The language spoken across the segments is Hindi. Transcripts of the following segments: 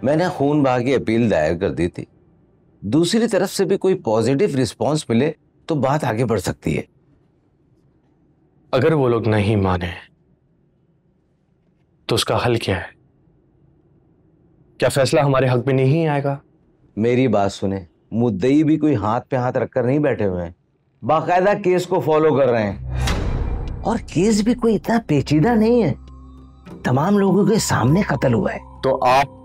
मैंने खून बहा की अपील दायर कर दी थी। दूसरी तरफ से भी कोई पॉजिटिव रिस्पांस मिले तो बात आगे बढ़ सकती है। अगर वो लोग नहीं माने तो उसका हल क्या है? क्या फैसला हमारे हक में नहीं आएगा? मेरी बात सुने, मुद्दई भी कोई हाथ पे हाथ रखकर नहीं बैठे हुए हैं, बाकायदा केस को फॉलो कर रहे हैं। और केस भी कोई इतना पेचीदा नहीं है, तमाम लोगों के सामने कत्ल हुआ है। तो आप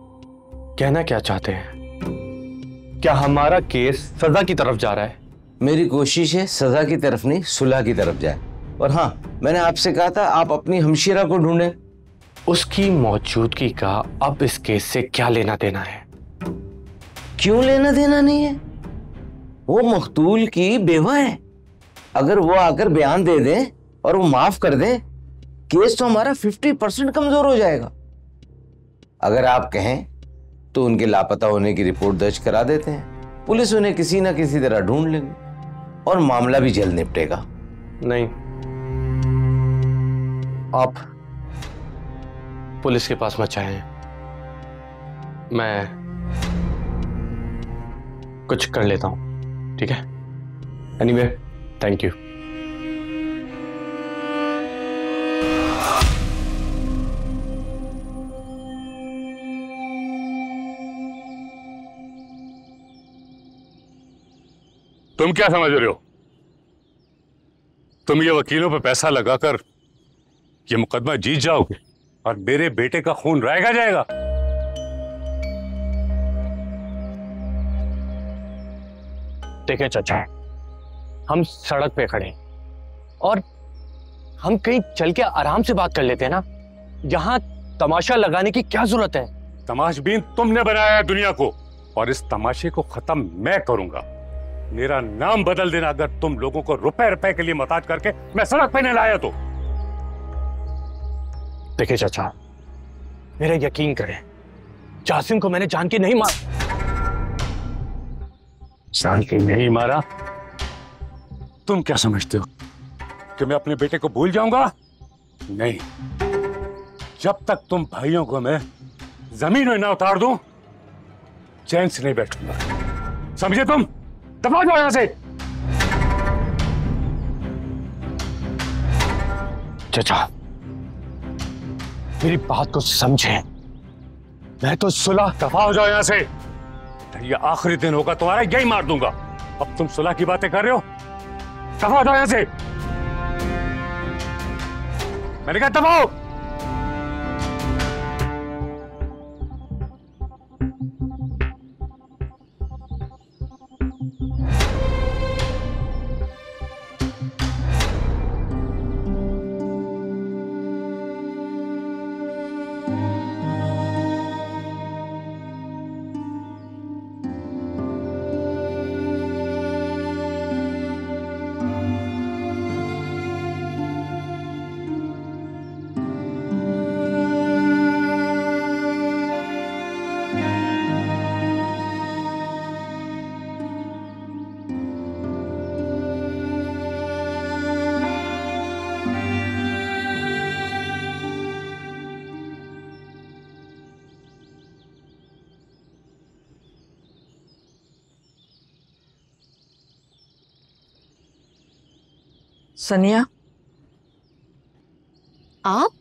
कहना क्या चाहते हैं? क्या हमारा केस सजा की तरफ जा रहा है? मेरी कोशिश है सजा की तरफ नहीं, सुलह की तरफ जाए। और हाँ, मैंने आपसे कहा था आप अपनी हमशीरा को ढूंढें। उसकी मौजूदगी का अब इस केस से क्या लेना देना है? क्यों लेना देना नहीं है? वो मकतूल की बेवा है। अगर वो आकर बयान दे दे और वो माफ कर दे, केस तो हमारा 50% कमजोर हो जाएगा। अगर आप कहें तो उनके लापता होने की रिपोर्ट दर्ज करा देते हैं, पुलिस उन्हें किसी ना किसी तरह ढूंढ लेगी और मामला भी जल्द निपटेगा। नहीं, आप पुलिस के पास मत जाएं। मैं कुछ कर लेता हूं, ठीक है? Anyway, thank you. तुम क्या समझ रहे हो? तुम ये वकीलों पे पैसा लगाकर ये मुकदमा जीत जाओगे और मेरे बेटे का खून रहेगा जाएगा? देखें चाचा, हम सड़क पे खड़े हैं और हम कहीं चल के आराम से बात कर लेते हैं ना। यहां तमाशा लगाने की क्या जरूरत है? तमाशबीन तुमने बनाया है दुनिया को, और इस तमाशे को खत्म मैं करूंगा। मेरा नाम बदल देना अगर तुम लोगों को रुपए रुपए के लिए मोहताज करके मैं सड़क पे नहीं लाया तो। देखिए चाचा, मेरा यकीन करें, जासिम को मैंने जान के नहीं मारा। तुम क्या समझते हो कि मैं अपने बेटे को भूल जाऊंगा? नहीं, जब तक तुम भाइयों को मैं जमीन में ना उतार दूं, चैन से नहीं बैठूंगा। समझे तुम? दफा जाओ यहां से। चाचा, मेरी बात को समझें। मैं तो सुलह। दफा हो जाओ यहां से। ये आखिरी दिन होगा तुम्हारा, यही मार दूंगा। अब तुम सुलह की बातें कर रहे हो? दफा हो जाओ यहां से। मैंने कहा दफा हो। सनिया, आप?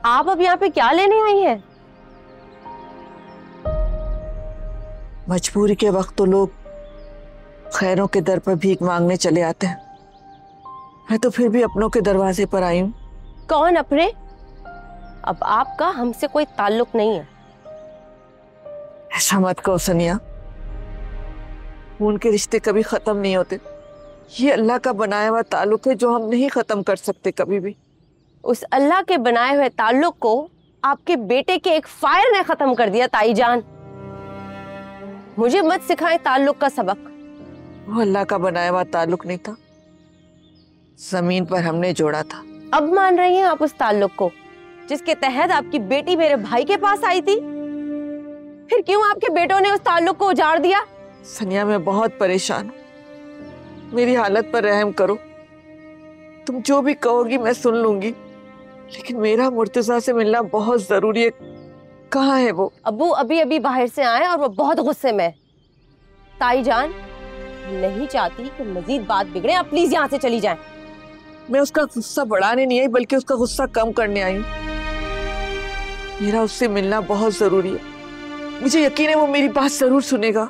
आप अब यहाँ पे क्या लेने आई हैं? मजबूरी के वक्त तो लोग खैरों के दर पर भीख मांगने चले आते हैं। मैं तो फिर भी अपनों के दरवाजे पर आई हूँ। कौन अपने? अब आपका हमसे कोई ताल्लुक नहीं है। ऐसा मत कहो सनिया, उनके रिश्ते कभी खत्म नहीं होते। ये अल्लाह का बनाया हुआ ताल्लुक है जो हम नहीं खत्म कर सकते कभी भी। उस अल्लाह के बनाए हुए ताल्लुक को आपके बेटे के एक फायर ने खत्म कर दिया। ताई जान, मुझे मत सिखाएं ताल्लुक का सबक। वो अल्लाह का बनाया हुआ ताल्लुक नहीं था, जमीन पर हमने जोड़ा था। अब मान रही हैं आप उस ताल्लुक को जिसके तहत आपकी बेटी मेरे भाई के पास आई थी? फिर क्यों आपके बेटों ने उस ताल्लुक को उजाड़ दिया? सनिया, मैं बहुत परेशान हूँ, मेरी हालत पर रहम करो। तुम जो भी कहोगी मैं सुन लूंगी, लेकिन मेरा मुर्तजा से मिलना बहुत जरूरी है। कहाँ है वो? अब्बू अभी अभी बाहर से आए और वो बहुत गुस्से में है। ताई जान, नहीं चाहती कि मजीद बात बिगड़े, आप प्लीज यहाँ से चली जाएं। मैं उसका गुस्सा बढ़ाने नहीं आई, बल्कि उसका गुस्सा कम करने आई हूँ। मेरा उससे मिलना बहुत जरूरी है। मुझे यकीन है वो मेरी बात जरूर सुनेगा।